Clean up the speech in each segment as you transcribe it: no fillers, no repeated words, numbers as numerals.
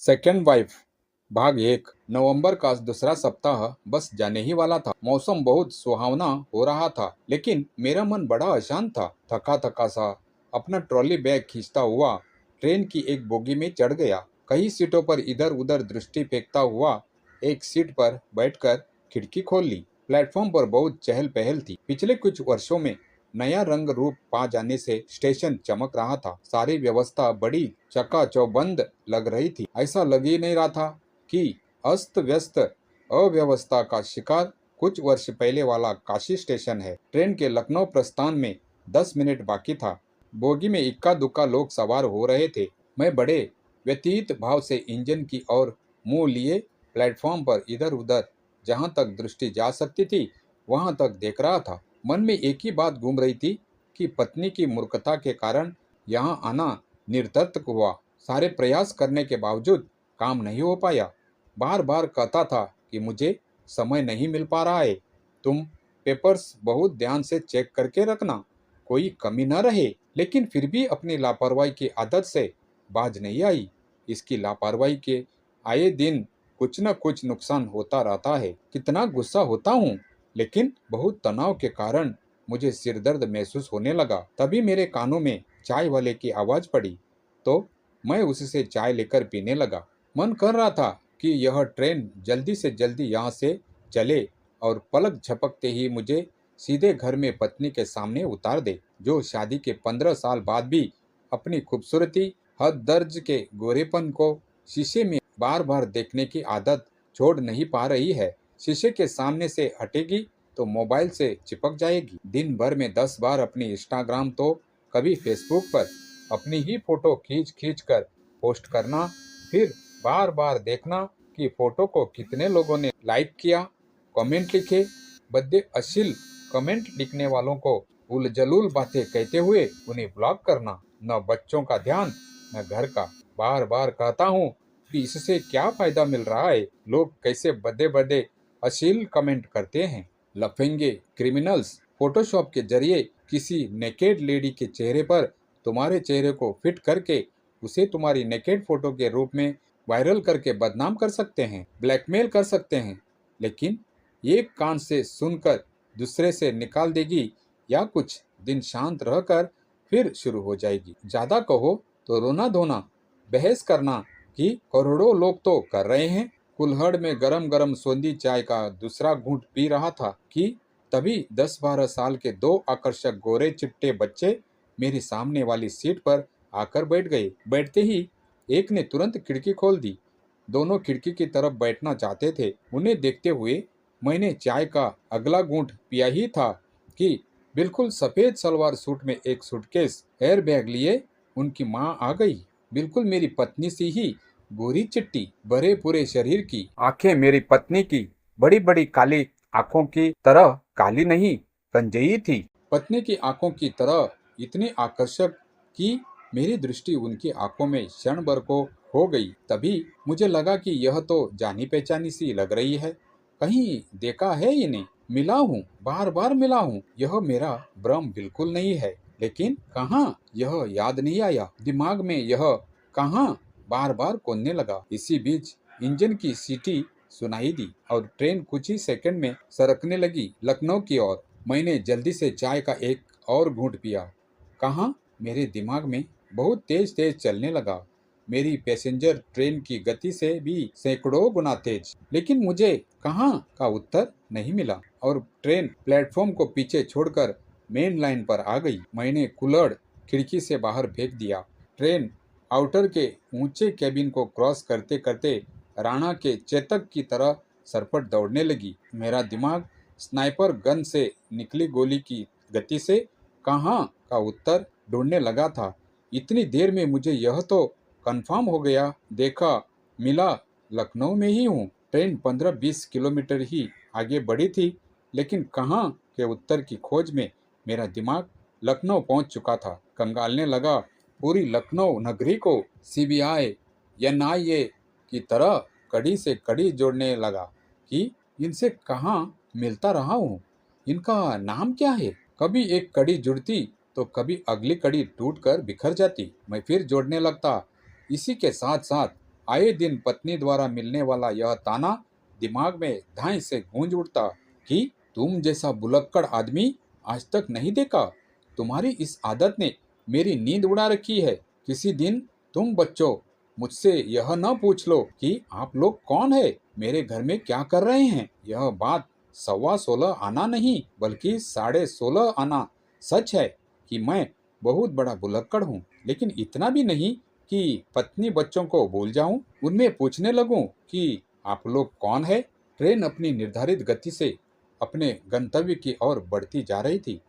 Second wife भाग एक। नवंबर का दूसरा सप्ताह बस जाने ही वाला था। मौसम बहुत सुहावना हो रहा था, लेकिन मेरा मन बड़ा अशांत था। थका थका सा अपना ट्रॉली बैग खींचता हुआ ट्रेन की एक बोगी में चढ़ गया। कई सीटों पर इधर उधर दृष्टि फेंकता हुआ एक सीट पर बैठकर खिड़की खोल ली। प्लेटफॉर्म पर बहुत चहल पहल थी। पिछले कुछ वर्षों में नया रंग रूप पा जाने से स्टेशन चमक रहा था। सारी व्यवस्था बड़ी चकाचौबंद लग रही थी। ऐसा लग ही नहीं रहा था कि अस्त व्यस्त अव्यवस्था का शिकार कुछ वर्ष पहले वाला काशी स्टेशन है। ट्रेन के लखनऊ प्रस्थान में 10 मिनट बाकी था। बोगी में इक्का दुक्का लोग सवार हो रहे थे। मैं बड़े व्यतीत भाव से इंजन की ओर मुंह लिए प्लेटफॉर्म पर इधर उधर जहां तक दृष्टि जा सकती थी वहां तक देख रहा था। मन में एक ही बात घूम रही थी कि पत्नी की मूर्खता के कारण यहाँ आना निरर्थक हुआ। सारे प्रयास करने के बावजूद काम नहीं हो पाया। बार बार कहता था कि मुझे समय नहीं मिल पा रहा है। तुम पेपर्स बहुत ध्यान से चेक करके रखना, कोई कमी न रहे। लेकिन फिर भी अपनी लापरवाही की आदत से बाज नहीं आई। इसकी लापरवाही के आए दिन कुछ न कुछ नुकसान होता रहता है। कितना गुस्सा होता हूँ, लेकिन बहुत तनाव के कारण मुझे सिरदर्द महसूस होने लगा। तभी मेरे कानों में चाय वाले की आवाज पड़ी, तो मैं उससे चाय लेकर पीने लगा। मन कर रहा था कि यह ट्रेन जल्दी से जल्दी यहाँ से चले और पलक झपकते ही मुझे सीधे घर में पत्नी के सामने उतार दे, जो शादी के 15 साल बाद भी अपनी खूबसूरती हद दर्ज के गोरेपन को शीशे में बार बार देखने की आदत छोड़ नहीं पा रही है। शीशे के सामने से हटेगी तो मोबाइल से चिपक जाएगी। दिन भर में 10 बार अपनी इंस्टाग्राम तो कभी फेसबुक पर अपनी ही फोटो खींच खींच कर पोस्ट करना, फिर बार बार देखना कि फोटो को कितने लोगों ने लाइक किया, कमेंट लिखे। बदे अश्लील कमेंट लिखने वालों को उलझलूल बातें कहते हुए उन्हें ब्लॉक करना। न बच्चों का ध्यान न घर का। बार बार कहता हूँ कि इससे क्या फायदा मिल रहा है। लोग कैसे बदे बदे अश्लील कमेंट करते हैं। लफेंगे क्रिमिनल्स फोटोशॉप के जरिए किसी नेकेड लेडी के चेहरे पर तुम्हारे चेहरे को फिट करके उसे तुम्हारी नेकेड फोटो के रूप में वायरल करके बदनाम कर सकते हैं, ब्लैकमेल कर सकते हैं। लेकिन एक कान से सुनकर दूसरे से निकाल देगी या कुछ दिन शांत रहकर फिर शुरू हो जाएगी। ज्यादा कहो तो रोना धोना, बहस करना कि करोड़ों लोग तो कर रहे हैं। कुल्हड़ में गरम गरम सोंधी चाय का दूसरा घूंट पी रहा था कि तभी 10-12 साल के दो आकर्षक गोरे चिट्टे बच्चे मेरी सामने वाली सीट पर आकर बैठ गए। बैठते ही एक ने तुरंत खिड़की खोल दी। दोनों खिड़की की तरफ बैठना चाहते थे। उन्हें देखते हुए मैंने चाय का अगला घूंट पिया ही था कि बिल्कुल सफेद सलवार सूट में एक सूटकेस एयर बैग लिए उनकी माँ आ गई। बिल्कुल मेरी पत्नी सी ही गोरी चिट्टी, भरे पूरे शरीर की आंखें मेरी पत्नी की बड़ी बड़ी काली आंखों की तरह काली नहीं, कंजई थी। पत्नी की आंखों की तरह इतनी आकर्षक कि मेरी दृष्टि उनकी आंखों में क्षण भर को हो गई। तभी मुझे लगा कि यह तो जानी पहचानी सी लग रही है। कहीं देखा है इन्हें, मिला हूँ, बार बार मिला हूँ। यह मेरा भ्रम बिल्कुल नहीं है, लेकिन कहाँ यह याद नहीं आया। दिमाग में यह कहाँ बार बार कोनने लगा। इसी बीच इंजन की सीटी सुनाई दी और ट्रेन कुछ ही सेकंड में सरकने लगी लखनऊ की ओर। मैंने जल्दी से चाय का एक और घूंट पिया। कहाँ मेरे दिमाग में बहुत तेज तेज चलने लगा, मेरी पैसेंजर ट्रेन की गति से भी सैकड़ों गुना तेज। लेकिन मुझे कहाँ का उत्तर नहीं मिला और ट्रेन प्लेटफॉर्म को पीछे छोड़कर मेन लाइन पर आ गई। मैंने कुल्हड़ खिड़की से बाहर फेंक दिया। ट्रेन आउटर के ऊंचे कैबिन को क्रॉस करते करते राणा के चेतक की तरह सरपट दौड़ने लगी। मेरा दिमाग स्नाइपर गन से निकली गोली की गति से कहाँ का उत्तर ढूंढने लगा था। इतनी देर में मुझे यह तो कंफर्म हो गया, देखा मिला लखनऊ में ही हूँ। ट्रेन 15-20 किलोमीटर ही आगे बढ़ी थी, लेकिन कहाँ के उत्तर की खोज में मेरा दिमाग लखनऊ पहुंच चुका था। कंगालने लगा पूरी लखनऊ नगरी को। सीबीआई एनआईए की तरह कड़ी से कड़ी जोड़ने लगा कि इनसे कहाँ मिलता रहा हूँ, इनका नाम क्या है। कभी एक कड़ी जुड़ती तो कभी अगली कड़ी टूटकर बिखर जाती। मैं फिर जोड़ने लगता। इसी के साथ साथ आए दिन पत्नी द्वारा मिलने वाला यह ताना दिमाग में धाई से गूंज उठता कि तुम जैसा बुलक्कड़ आदमी आज तक नहीं देखा। तुम्हारी इस आदत ने मेरी नींद उड़ा रखी है। किसी दिन तुम बच्चों मुझसे यह न पूछ लो कि आप लोग कौन है, मेरे घर में क्या कर रहे हैं। यह बात 16.25 आना नहीं बल्कि 16.5 आना सच है कि मैं बहुत बड़ा बुलक्कड़ हूँ, लेकिन इतना भी नहीं कि पत्नी बच्चों को भूल जाऊं, उनमें पूछने लगूं कि आप लोग कौन है। ट्रेन अपनी निर्धारित गति से अपने गंतव्य की ओर बढ़ती जा रही थी।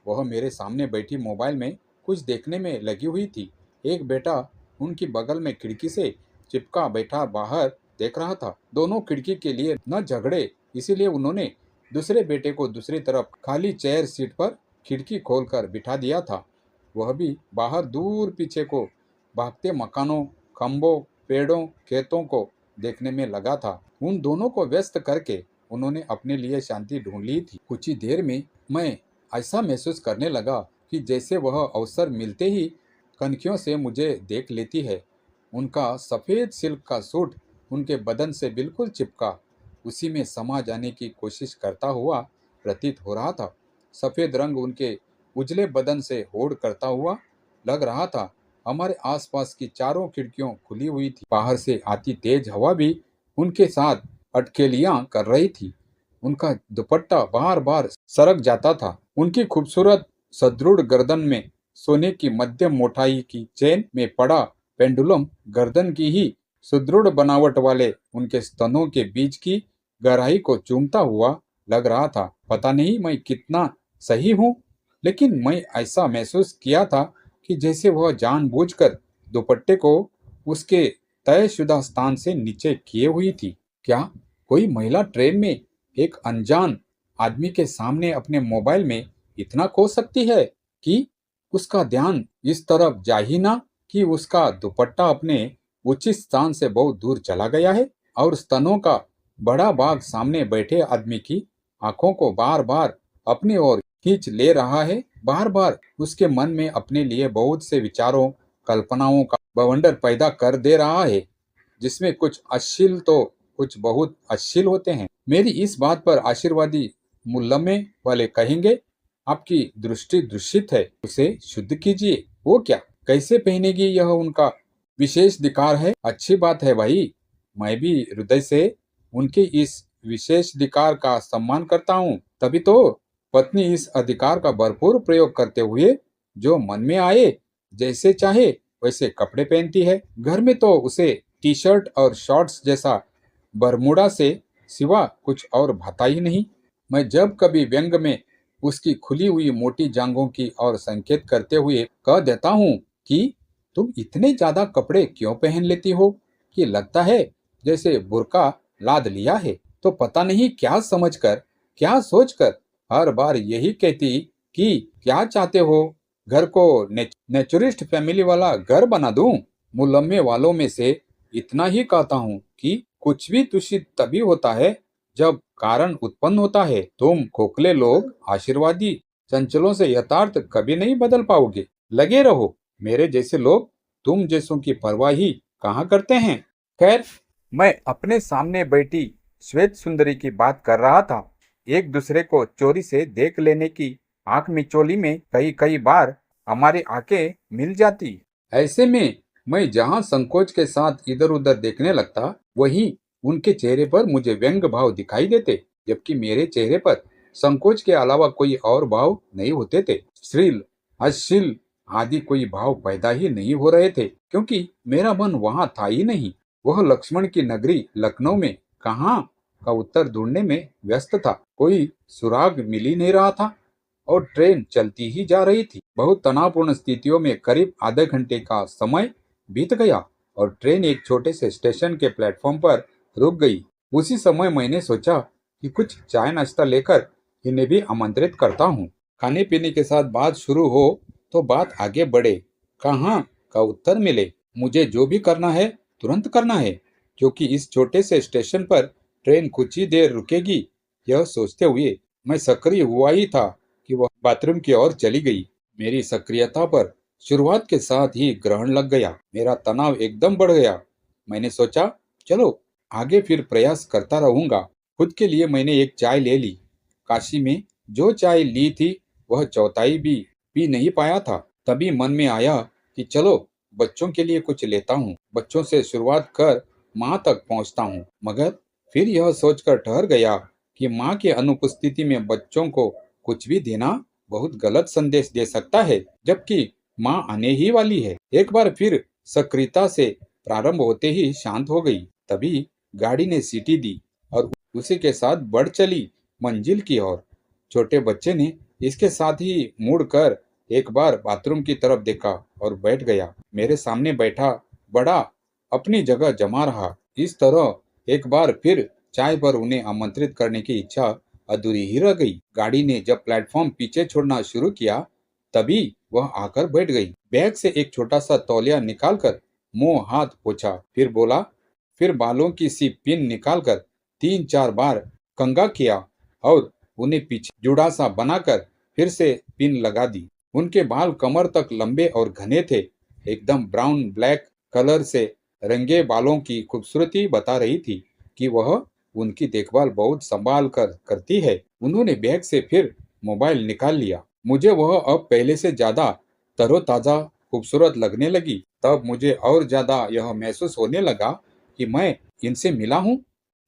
वह मेरे सामने बैठी मोबाइल में कुछ देखने में लगी हुई थी। एक बेटा उनकी बगल में खिड़की से चिपका बैठा बाहर देख रहा था। दोनों खिड़की के लिए न झगड़े, इसीलिए उन्होंने दूसरे बेटे को दूसरी तरफ खाली चेयर सीट पर खिड़की खोलकर बिठा दिया था। वह भी बाहर दूर पीछे को भागते मकानों, खंभों, पेड़ों, खेतों को देखने में लगा था। उन दोनों को व्यस्त करके उन्होंने अपने लिए शांति ढूंढ ली थी। कुछ ही देर में मैं ऐसा महसूस करने लगा कि जैसे वह अवसर मिलते ही कनखियों से मुझे देख लेती है। उनका सफ़ेद सिल्क का सूट उनके बदन से बिल्कुल चिपका उसी में समा जाने की कोशिश करता हुआ प्रतीत हो रहा था। सफ़ेद रंग उनके उजले बदन से होड़ करता हुआ लग रहा था। हमारे आसपास की चारों खिड़कियां खुली हुई थी। बाहर से आती तेज हवा भी उनके साथ अटखेलियां कर रही थी। उनका दुपट्टा बार बार सरक जाता था। उनकी खूबसूरत सुदृढ़ गर्दन में सोने की मध्यम मोटाई की चेन में पड़ा पेंडुलम गर्दन की ही सुदृढ़ बनावट वाले उनके स्तनों के बीच की गहराई को चूमता हुआ लग रहा था। पता नहीं मैं कितना सही हूँ, लेकिन मैं ऐसा महसूस किया था कि जैसे वह जानबूझकर दुपट्टे को उसके तयशुदा स्थान से नीचे किए हुई थी। क्या कोई महिला ट्रेन में एक अनजान आदमी के सामने अपने मोबाइल में इतना खो सकती है कि उसका ध्यान इस तरफ जा ही ना कि उसका दुपट्टा अपने उचित स्थान से बहुत दूर चला गया है और स्तनों का बड़ा भाग सामने बैठे आदमी की आंखों को बार बार अपनी ओर खींच ले रहा है। बार बार उसके मन में अपने लिए बहुत से विचारों, कल्पनाओं का बवंडर पैदा कर दे रहा है, जिसमें कुछ अश्लील तो कुछ बहुत अश्लील होते हैं। मेरी इस बात पर आशीर्वादी मुल्लमे वाले कहेंगे, आपकी दृष्टि दूषित है, उसे शुद्ध कीजिए। वो क्या, कैसे पहनेगी, यह उनका विशेष अधिकार है। अच्छी बात है भाई, मैं भी हृदय से उनके इस विशेष अधिकार का सम्मान करता हूँ। तभी तो पत्नी इस अधिकार का भरपूर प्रयोग करते हुए जो मन में आए जैसे चाहे वैसे कपड़े पहनती है। घर में तो उसे टी शर्ट और शॉर्ट्स जैसा बरमूडा से सिवा कुछ और भाता ही नहीं। मैं जब कभी व्यंग में उसकी खुली हुई मोटी जांघों की ओर संकेत करते हुए कह देता हूँ कि तुम इतने ज्यादा कपड़े क्यों पहन लेती हो कि लगता है जैसे बुर्का लाद लिया है, तो पता नहीं क्या समझकर, क्या सोचकर हर बार यही कहती कि क्या चाहते हो, घर को नेचुरिस्ट फैमिली वाला घर बना दूं। मुलम्मे वालों में से इतना ही कहता हूँ कि कुछ भी दूषित तभी होता है जब कारण उत्पन्न होता है। तुम खोखले लोग आशीर्वादी चंचलों से यथार्थ कभी नहीं बदल पाओगे। लगे रहो, मेरे जैसे लोग तुम जैसों की परवाह ही कहाँ करते हैं। खैर, मैं अपने सामने बैठी श्वेत सुंदरी की बात कर रहा था। एक दूसरे को चोरी से देख लेने की आंख मिचोली में कई कई बार हमारी आंखें मिल जाती। ऐसे में मैं जहां संकोच के साथ इधर उधर देखने लगता, वहीं उनके चेहरे पर मुझे व्यंग भाव दिखाई देते, जबकि मेरे चेहरे पर संकोच के अलावा कोई और भाव नहीं होते थे। श्रील, अश्लील आदि कोई भाव पैदा ही नहीं हो रहे थे, क्योंकि मेरा मन वहां था ही नहीं। वह लक्ष्मण की नगरी लखनऊ में कहाँ का उत्तर ढूंढने में व्यस्त था। कोई सुराग मिल ही नहीं रहा था और ट्रेन चलती ही जा रही थी। बहुत तनावपूर्ण स्थितियों में करीब आधे घंटे का समय बीत गया और ट्रेन एक छोटे से स्टेशन के प्लेटफॉर्म पर रुक गई। उसी समय मैंने सोचा कि कुछ चाय नाश्ता लेकर इन्हें भी आमंत्रित करता हूँ। खाने पीने के साथ बात शुरू हो तो बात आगे बढ़े, कहाँ का उत्तर मिले। मुझे जो भी करना है तुरंत करना है, क्योंकि इस छोटे से स्टेशन पर ट्रेन कुछ ही देर रुकेगी। यह सोचते हुए मैं सक्रिय हुआ ही था कि वह बाथरूम की ओर चली गई। मेरी सक्रियता पर शुरुआत के साथ ही ग्रहण लग गया। मेरा तनाव एकदम बढ़ गया। मैंने सोचा, चलो आगे फिर प्रयास करता रहूंगा। खुद के लिए मैंने एक चाय ले ली। काशी में जो चाय ली थी वह चौथाई भी पी नहीं पाया था। तभी मन में आया कि चलो बच्चों के लिए कुछ लेता हूँ, बच्चों से शुरुआत कर माँ तक पहुँचता हूँ। मगर फिर यह सोचकर ठहर गया कि माँ की अनुपस्थिति में बच्चों को कुछ भी देना बहुत गलत संदेश दे सकता है, जबकि माँ आने ही वाली है। एक बार फिर सक्रियता से प्रारंभ होते ही शांत हो गई। तभी गाड़ी ने सीटी दी और उसी के साथ बढ़ चली मंजिल की ओर। छोटे बच्चे ने इसके साथ ही मुड़कर एक बार बाथरूम की तरफ देखा और बैठ गया। मेरे सामने बैठा बड़ा अपनी जगह जमा रहा। इस तरह एक बार फिर चाय पर उन्हें आमंत्रित करने की इच्छा अधूरी ही रह गई। गाड़ी ने जब प्लेटफॉर्म पीछे छोड़ना शुरू किया तभी वह आकर बैठ गई। बैग से एक छोटा सा तौलिया निकालकर मुंह हाथ पोंछा, फिर बोला, फिर बालों की सी पिन निकालकर 3-4 बार कंघा किया और उन्हें पीछे जुड़ा सा बनाकर फिर से पिन लगा दी। उनके बाल कमर तक लंबे और घने थे। एकदम ब्राउन ब्लैक कलर से रंगे बालों की खूबसूरती बता रही थी कि वह उनकी देखभाल बहुत संभाल कर करती है। उन्होंने बैग से फिर मोबाइल निकाल लिया। मुझे वह अब पहले से ज्यादा तरोताजा खूबसूरत लगने लगी। तब मुझे और ज्यादा यह महसूस होने लगा कि मैं इनसे मिला हूँ,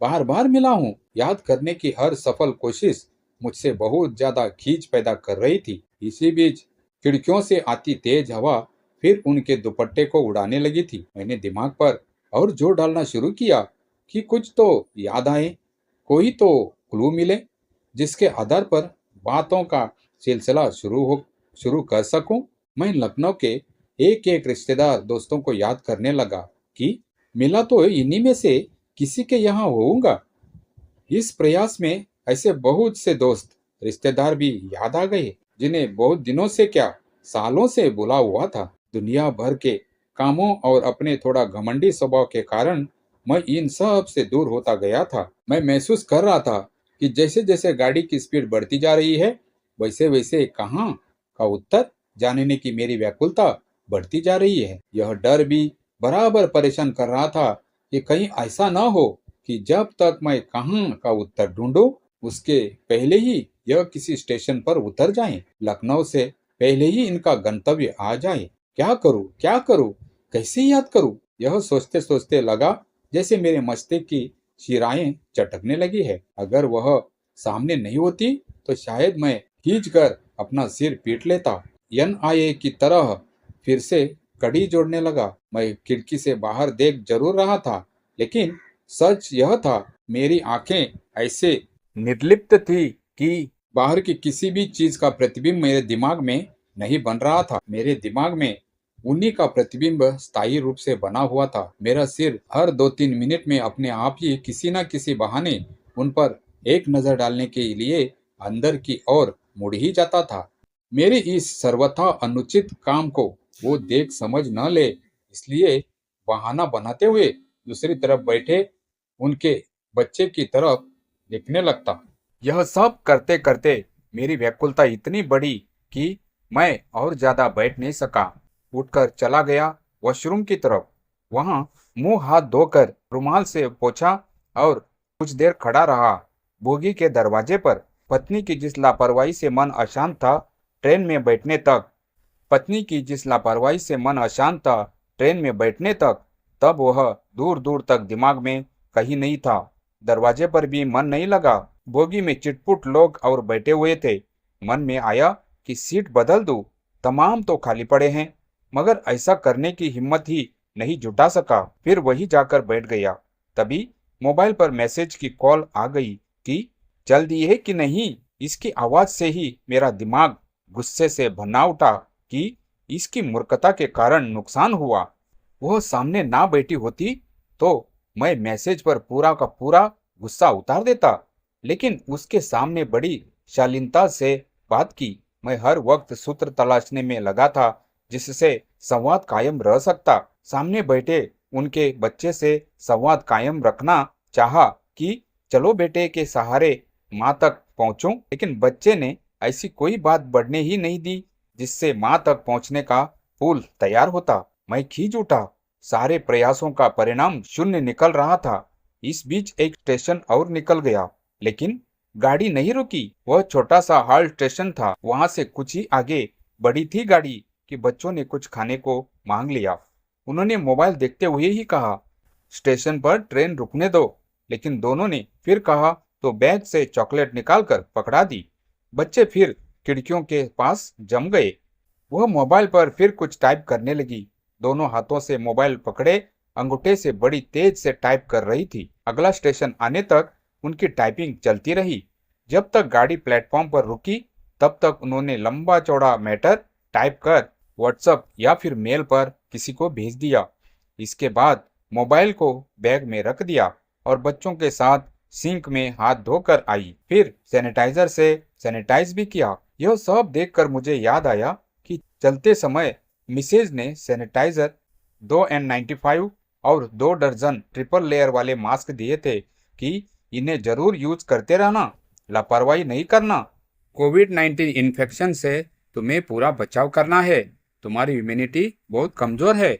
बार बार मिला हूँ। याद करने की हर सफल कोशिश मुझसे बहुत ज्यादा खींच पैदा कर रही थी। इसी बीच खिड़कियों से आती तेज हवा फिर उनके दुपट्टे को उड़ाने लगी थी। मैंने दिमाग पर और जोर डालना शुरू किया कि कुछ तो याद आए, कोई तो क्लू मिले जिसके आधार पर बातों का सिलसिला शुरू कर सकूं। मैं लखनऊ के एक एक रिश्तेदार दोस्तों को याद करने लगा कि मिला तो इन्हीं में से किसी के यहाँ होऊंगा। इस प्रयास में ऐसे बहुत से दोस्त रिश्तेदार भी याद आ गए जिन्हें बहुत दिनों से क्या सालों से बुला हुआ था। दुनिया भर के कामों और अपने थोड़ा घमंडी स्वभाव के कारण मैं इन सब से दूर होता गया था। मैं महसूस कर रहा था कि जैसे जैसे गाड़ी की स्पीड बढ़ती जा रही है वैसे वैसे कहाँ का उत्तर जानने की मेरी व्याकुलता बढ़ती जा रही है। यह डर भी बराबर परेशान कर रहा था कि कहीं ऐसा न हो कि जब तक मैं कहाँ का उत्तर ढूंढूं उसके पहले ही यह किसी स्टेशन पर उतर जाएं, लखनऊ से पहले ही इनका गंतव्य आ जाए। क्या करूं, कैसे याद करूं? यह सोचते सोचते लगा जैसे मेरे मस्तिष्क की शिराएं चटकने लगी है। अगर वह सामने नहीं होती तो शायद मैं खींच कर अपना सिर पीट लेता। NIA की तरह फिर से कड़ी जोड़ने लगा। मैं खिड़की से बाहर देख जरूर रहा था, लेकिन सच यह था मेरी आंखें ऐसे निर्लिप्त थी कि बाहर की किसी भी चीज का प्रतिबिंब मेरे दिमाग में नहीं बन रहा था। मेरे दिमाग में उन्हीं का प्रतिबिंब स्थायी रूप से बना हुआ था। मेरा सिर हर 2-3 मिनट में अपने आप ही किसी न किसी बहाने उन पर एक नजर डालने के लिए अंदर की ओर मुड़ ही जाता था। मेरे इस सर्वथा अनुचित काम को वो देख समझ न ले, इसलिए बहाना बनाते हुए दूसरी तरफ बैठे उनके बच्चे की तरफ देखने लगता। यह सब करते करते मेरी व्याकुलता इतनी बढ़ी कि मैं और ज्यादा बैठ नहीं सका। उठकर चला गया वॉशरूम की तरफ। वहां मुंह हाथ धोकर रुमाल से पोंछा और कुछ देर खड़ा रहा। बोगी के दरवाजे पर पत्नी की जिस लापरवाही से मन अशांत था ट्रेन में बैठने तक पत्नी की जिस लापरवाही से मन अशांत था ट्रेन में बैठने तक, तब वह दूर दूर तक दिमाग में कहीं नहीं था। दरवाजे पर भी मन नहीं लगा। बोगी में चिटपुट लोग और बैठे हुए थे। मन में आया कि सीट बदल दूं, तमाम तो खाली पड़े हैं, मगर ऐसा करने की हिम्मत ही नहीं जुटा सका। फिर वही जाकर बैठ गया। तभी मोबाइल पर मैसेज की कॉल आ गई कि चल दी है कि नहीं। इसकी आवाज से ही मेरा दिमाग गुस्से से भना उठा कि इसकी मूर्खता के कारण नुकसान हुआ। वह सामने ना बैठी होती तो मैं मैसेज पर पूरा का पूरा गुस्सा उतार देता, लेकिन उसके सामने बड़ी शालीनता से बात की। मैं हर वक्त सूत्र तलाशने में लगा था जिससे संवाद कायम रह सकता। सामने बैठे उनके बच्चे से संवाद कायम रखना चाहा कि चलो बेटे के सहारे माँ तक पहुंचूं, लेकिन बच्चे ने ऐसी कोई बात बढ़ने ही नहीं दी जिससे माँ तक पहुंचने का पुल तैयार होता। मैं खींच उठा। सारे प्रयासों का परिणाम शून्य निकल रहा था। इस बीच एक स्टेशन और निकल गया, लेकिन गाड़ी नहीं रुकी। वह छोटा सा हाल स्टेशन था। वहां से कुछ ही आगे बड़ी थी गाड़ी कि बच्चों ने कुछ खाने को मांग लिया। उन्होंने मोबाइल देखते हुए ही कहा, स्टेशन पर ट्रेन रुकने दो। लेकिन दोनों ने फिर कहा तो बैग से चॉकलेट निकालकर पकड़ा दी। बच्चे फिर खिड़कियों के पास जम गए। वह मोबाइल पर फिर कुछ टाइप करने लगी। दोनों हाथों से मोबाइल पकड़े अंगूठे से बड़ी तेज से टाइप कर रही थी। अगला स्टेशन आने तक उनकी टाइपिंग चलती रही। जब तक गाड़ी प्लेटफॉर्म पर रुकी, तब तक उन्होंने लंबा चौड़ा मैटर टाइप कर व्हाट्सएप या फिर मेल पर किसी को भेज दिया। इसके बाद मोबाइल को बैग में रख दिया और बच्चों के साथ सिंक में हाथ धोकर आई। फिर सैनिटाइजर से सैनिटाइज भी किया। यह सब देखकर मुझे याद आया कि चलते समय मिसेज ने सैनिटाइजर 2 N95 और 2 दर्जन ट्रिपल लेयर वाले मास्क दिए थे कि इन्हें जरूर यूज करते रहना, लापरवाही नहीं करना। कोविड-19 इन्फेक्शन से तुम्हें पूरा बचाव करना है। तुम्हारी इम्यूनिटी बहुत कमजोर है।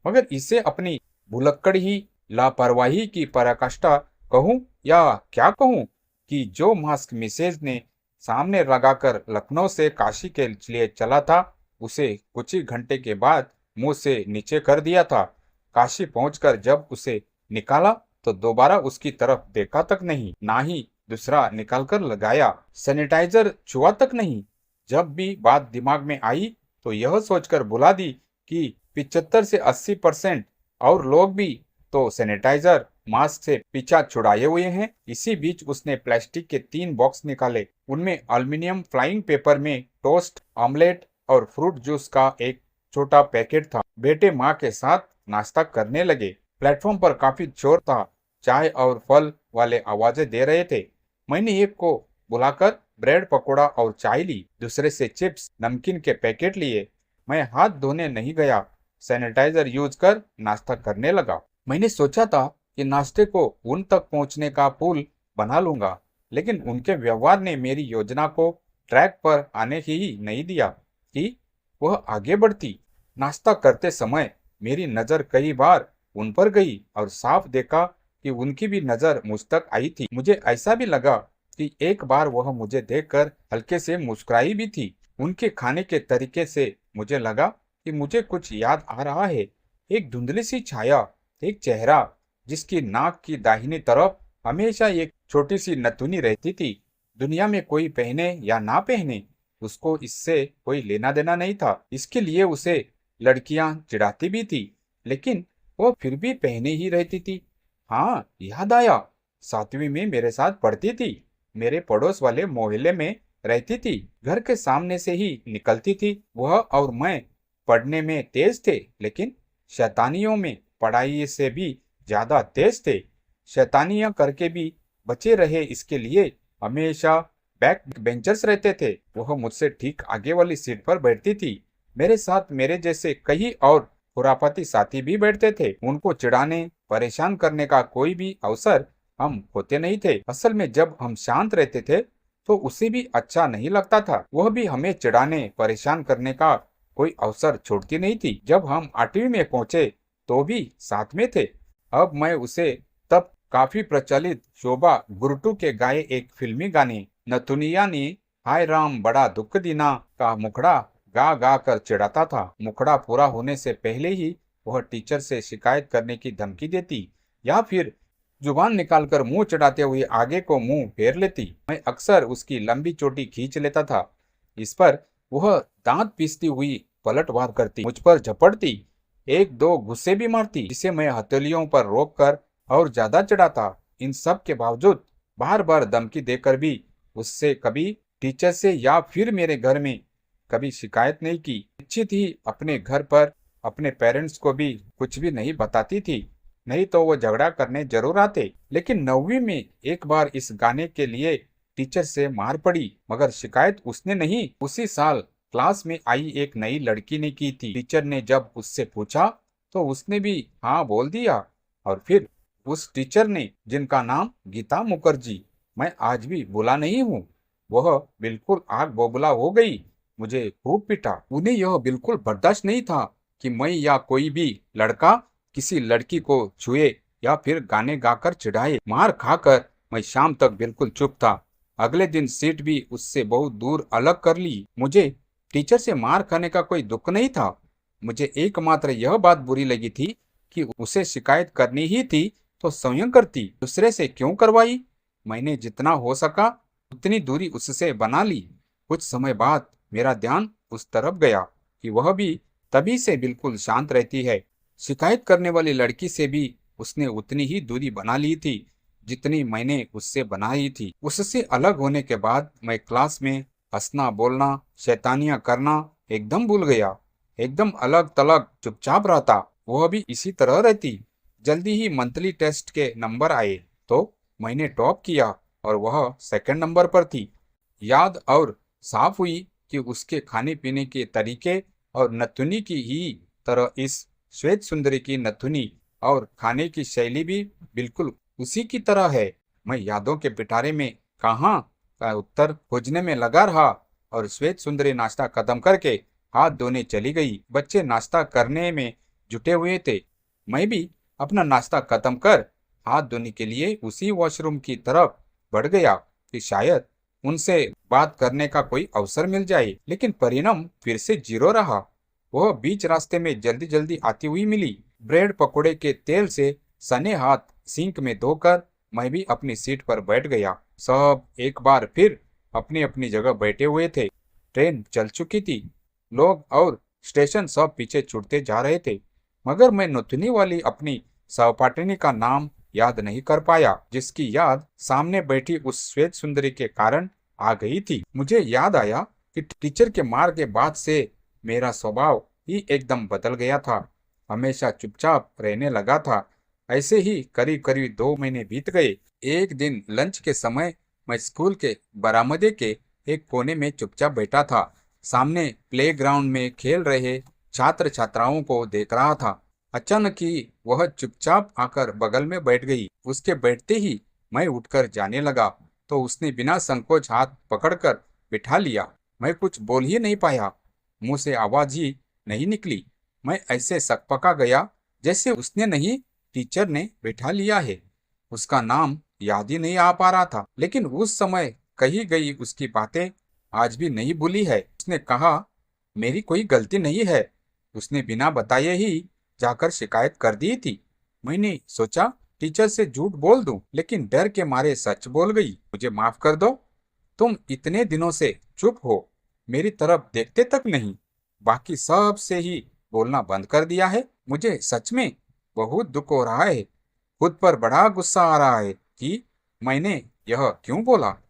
मगर इसे अपनी भुलक्कड़ ही लापरवाही की पराकाष्ठा कहूं या क्या कहूं कि जो मास्क मिसेज ने सामने लगाकर लखनऊ से काशी के लिए चला था, उसे कुछ ही घंटे के बाद मुंह से नीचे कर दिया था। काशी पहुंचकर जब उसे निकाला तो दोबारा उसकी तरफ देखा तक नहीं, ना ही दूसरा निकालकर लगाया। सैनिटाइजर छुआ तक नहीं। जब भी बात दिमाग में आई तो यह सोचकर भुला दी कि 75 से 80% और लोग भी तो सैनिटाइजर मास्क से पीछा छुड़ाए हुए हैं। इसी बीच उसने प्लास्टिक के 3 बॉक्स निकाले। उनमें एल्युमिनियम फ्लाइंग पेपर में टोस्ट, ऑमलेट और फ्रूट जूस का एक छोटा पैकेट था। बेटे माँ के साथ नाश्ता करने लगे। प्लेटफॉर्म पर काफी शोर था। चाय और फल वाले आवाजें दे रहे थे। मैंने एक को बुलाकर ब्रेड पकौड़ा और चाय ली। दूसरे से चिप्स, नमकीन के पैकेट लिए। मैं हाथ धोने नहीं गया, सैनिटाइजर यूज कर नाश्ता करने लगा। मैंने सोचा था कि नाश्ते को उन तक पहुंचने का पुल बना लूंगा, लेकिन उनके व्यवहार ने मेरी योजना को ट्रैक पर आने ही नहीं दिया कि वह आगे बढ़ती। नाश्ता करते समय मेरी नजर कई बार उन पर गई और साफ देखा कि उनकी भी नजर मुझ तक आई थी। मुझे ऐसा भी लगा कि एक बार वह मुझे देखकर हल्के से मुस्कुराई भी थी। उनके खाने के तरीके से मुझे लगा कि मुझे कुछ याद आ रहा है। एक धुंधली सी छाया, एक चेहरा जिसकी नाक की दाहिनी तरफ हमेशा एक छोटी सी नथुनी रहती थी। दुनिया में कोई पहने या ना पहने, उसको इससे कोई लेना देना नहीं था। इसके लिए उसे लड़कियां चिढ़ाती भी थी, लेकिन वो फिर भी पहने ही रहती थी। हाँ, याद आया, 7वीं में मेरे साथ पढ़ती थी। मेरे पड़ोस वाले मोहल्ले में रहती थी। घर के सामने से ही निकलती थी। वह और मैं पढ़ने में तेज थे, लेकिन शैतानियों में पढ़ाई से भी ज्यादा तेज थे। शैतानियां करके भी बचे रहे, इसके लिए हमेशा बैक बेंचर्स रहते थे। वह मुझसे ठीक आगे वाली सीट पर बैठती थी। मेरे साथ मेरे जैसे कई और खुरापाती साथी भी बैठते थे। उनको चिढ़ाने, परेशान करने का कोई भी अवसर हम होते नहीं थे। असल में जब हम शांत रहते थे तो उसे भी अच्छा नहीं लगता था। वह भी हमें चिढ़ाने, परेशान करने का कोई अवसर छोड़ती नहीं थी। जब हम 8वीं में पहुंचे तो भी साथ में थे। अब मैं उसे तब काफी प्रचलित शोभा गुरटू के गाए एक फिल्मी गाने नथुनिया ने हाय राम बड़ा दुख दीना का मुखड़ा गा गा कर चिढ़ाता था। मुखड़ा पूरा होने से पहले ही वह टीचर से शिकायत करने की धमकी देती या फिर जुबान निकालकर मुंह चढ़ाते हुए आगे को मुंह फेर लेती। मैं अक्सर उसकी लंबी चोटी खींच लेता था। इस पर वह दांत पीसती हुई पलटवार करती, मुझ पर झपटती, 1-2 गुस्से भी मारती, जिसे मैं हथेलियों पर रोक कर और ज्यादा चढ़ाता। इन सब के बावजूद बार बार धमकी देकर भी उससे कभी टीचर से या फिर मेरे घर में कभी शिकायत नहीं की। निश्चित ही अपने घर पर अपने पेरेंट्स को भी कुछ भी नहीं बताती थी, नहीं तो वो झगड़ा करने जरूर आते। लेकिन 9वीं में एक बार इस गाने के लिए टीचर से मार पड़ी, मगर शिकायत उसने नहीं, उसी साल क्लास में आई एक नई लड़की ने की थी। टीचर ने जब उससे पूछा तो उसने भी हाँ बोल दिया। और फिर उस टीचर ने, जिनका नाम गीता मुखर्जी, मैं आज भी भूला नहीं हूँ, वह बिल्कुल आग बबूला हो गई, मुझे खूब पीटा। उन्हें यह बिल्कुल बर्दाश्त नहीं था कि मैं या कोई भी लड़का किसी लड़की को छुए या फिर गाने गाकर चिढ़ाए। मार खाकर मैं शाम तक बिल्कुल चुप था। अगले दिन सीट भी उससे बहुत दूर अलग कर ली। मुझे टीचर से मार खाने का कोई दुख नहीं था। मुझे एकमात्र यह बात बुरी लगी थी कि उसे शिकायत करनी ही थी तो स्वयं करती, दूसरे से क्यों करवाई। मैंने जितना हो सका उतनी दूरी उससे बना ली। कुछ समय बाद मेरा ध्यान उस तरफ गया कि वह भी तभी से बिल्कुल शांत रहती है। शिकायत करने वाली लड़की से भी उसने उतनी ही दूरी बना ली थी जितनी मैंने उससे बनाई थी। उससे अलग होने के बाद मैं क्लास में हंसना, बोलना, शैतानियां करना एकदम भूल गया। एकदम अलग तलग चुपचाप रहता। वह भी इसी तरह रहती। जल्दी ही मंथली टेस्ट के नंबर आए तो मैंने टॉप किया और वह सेकंड नंबर पर थी। याद और साफ हुई कि उसके खाने पीने के तरीके और नथुनी की ही तरह इस श्वेत सुंदरी की नथुनी और खाने की शैली भी बिल्कुल उसी की तरह है। मैं यादों के पिटारे में कहाँ का उत्तर खोजने में लगा रहा और श्वेत सुंदरी नाश्ता खत्म करके हाथ धोने चली गई। बच्चे नाश्ता करने में जुटे हुए थे। मैं भी अपना नाश्ता खत्म कर हाथ धोने के लिए उसी वॉशरूम की तरफ बढ़ गया कि शायद उनसे बात करने का कोई अवसर मिल जाए, लेकिन परिणाम फिर से जीरो रहा। वह बीच रास्ते में जल्दी जल्दी आती हुई मिली। ब्रेड पकोड़े के तेल से सने हाथ सिंक में धोकर मैं भी अपनी सीट पर बैठ गया। सब एक बार फिर अपनी अपनी जगह बैठे हुए थे। ट्रेन चल चुकी थी। लोग और स्टेशन सब पीछे छूटते जा रहे थे, मगर मैं नथुनी वाली अपनी सहपाठिनी का नाम याद नहीं कर पाया, जिसकी याद सामने बैठी उस श्वेत सुंदरी के कारण आ गई थी। मुझे याद आया कि टीचर के मार के बाद से मेरा स्वभाव ही एकदम बदल गया था। हमेशा चुपचाप रहने लगा था। ऐसे ही करीब करीब 2 महीने बीत गए। एक दिन लंच के समय मैं स्कूल के बरामदे के एक कोने में चुपचाप बैठा था। सामने प्लेग्राउंड में खेल रहे छात्र छात्राओं को देख रहा था। अचानक ही वह चुपचाप आकर बगल में बैठ गई। उसके बैठते ही मैं उठकर जाने लगा तो उसने बिना संकोच हाथ पकड़कर बिठा लिया। मैं कुछ बोल ही नहीं पाया। मुंह से आवाज ही नहीं निकली। मैं ऐसे सकपका गया जैसे उसने नहीं, टीचर ने बिठा लिया है। उसका नाम याद ही नहीं आ पा रहा था, लेकिन उस समय कही गई उसकी बातें आज भी नहीं भूली है। उसने कहा मेरी कोई गलती नहीं है। उसने बिना बताए ही जाकर शिकायत कर दी थी। मैंने सोचा टीचर से झूठ बोल दूं, लेकिन डर के मारे सच बोल गई। मुझे माफ कर दो। तुम इतने दिनों से चुप हो, मेरी तरफ देखते तक नहीं, बाकी सब से ही बोलना बंद कर दिया है। मुझे सच में बहुत दुख हो रहा है। खुद पर बड़ा गुस्सा आ रहा है कि मैंने यह क्यों बोला।